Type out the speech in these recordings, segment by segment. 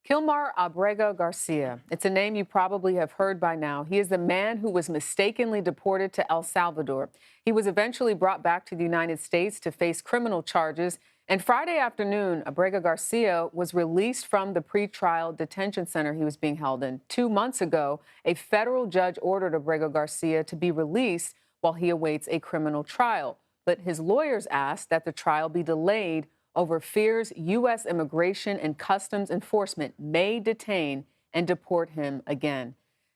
Kilmar Abrego Garcia. It's a name you probably have heard by now. He is the man who was mistakenly deported to El Salvador. He was eventually brought back to the United States to face criminal charges. And Friday afternoon, Abrego Garcia was released from the pretrial detention center he was being held in. 2 months ago, a federal judge ordered Abrego Garcia to be released while he awaits a criminal trial. But his lawyers asked that the trial be delayed over fears U.S. Immigration and Customs Enforcement may detain and deport him again.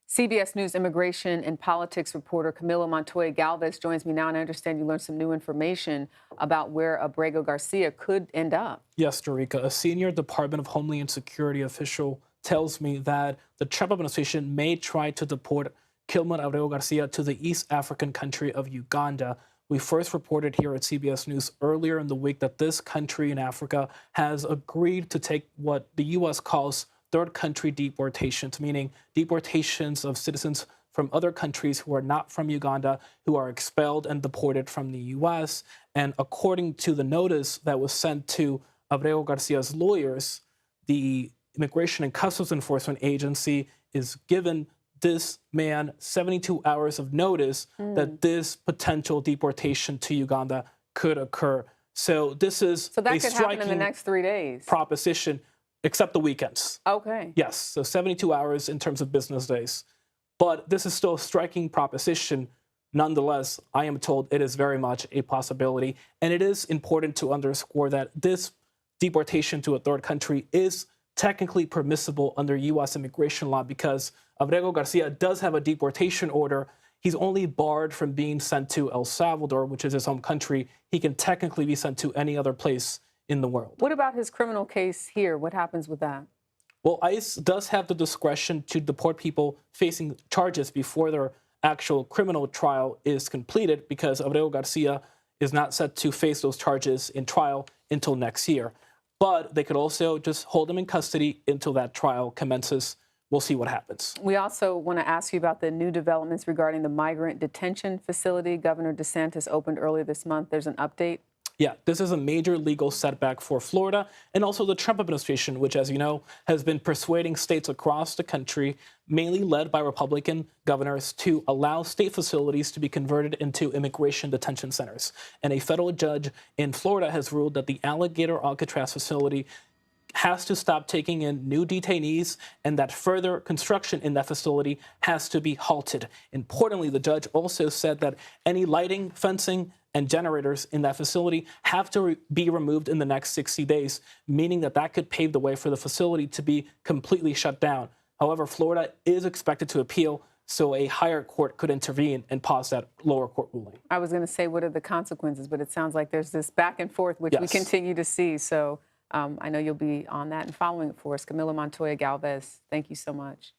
CBS News immigration and politics reporter Camilo Montoya-Galvez joins me now, and I understand you learned some new information about where Abrego Garcia could end up. Yes, Dorica. A senior Department of Homeland Security official tells me that the Trump administration may try to deport Kilmar Abrego Garcia to the East African country of Uganda. We first reported here at CBS News earlier in the week that this country in Africa has agreed to take what the U.S. calls third country deportations, meaning deportations of citizens from other countries who are not from Uganda, who are expelled and deported from the U.S. And according to the notice that was sent to Abrego Garcia's lawyers, the Immigration and Customs Enforcement Agency is given this man 72 hours of notice that this potential deportation to Uganda could occur. So this is that could happen in the next 3 days. Proposition, except the weekends. Okay. Yes, so 72 hours in terms of business days. But this is still a striking proposition. Nonetheless, I am told it is very much a possibility. And it is important to underscore that this deportation to a third country is technically permissible under U.S. immigration law because Abrego Garcia does have a deportation order. He's only barred from being sent to El Salvador, which is his home country. He can technically be sent to any other place in the world. What about his criminal case here? What happens with that? Well, ICE does have the discretion to deport people facing charges before their actual criminal trial is completed because Abrego Garcia is not set to face those charges in trial until next year. But they could also just hold him in custody until that trial commences. We'll see what happens. We also want to ask you about the new developments regarding the migrant detention facility Governor DeSantis opened earlier this month. There's an update. Yeah, this is a major legal setback for Florida and also the Trump administration, which, as you know, has been persuading states across the country, mainly led by Republican governors, to allow state facilities to be converted into immigration detention centers. And a federal judge in Florida has ruled that the Alligator Alcatraz facility has to stop taking in new detainees and that further construction in that facility has to be halted. Importantly, the judge also said that any lighting, fencing, and generators in that facility have to be removed in the next 60 days, meaning that that could pave the way for the facility to be completely shut down. However, Florida is expected to appeal, so a higher court could intervene and pause that lower court ruling. I was going to say, what are the consequences? But it sounds like there's this back and forth, which we continue to see. So I know you'll be on that and following it for us. Camilo Montoya-Galvez, thank you so much.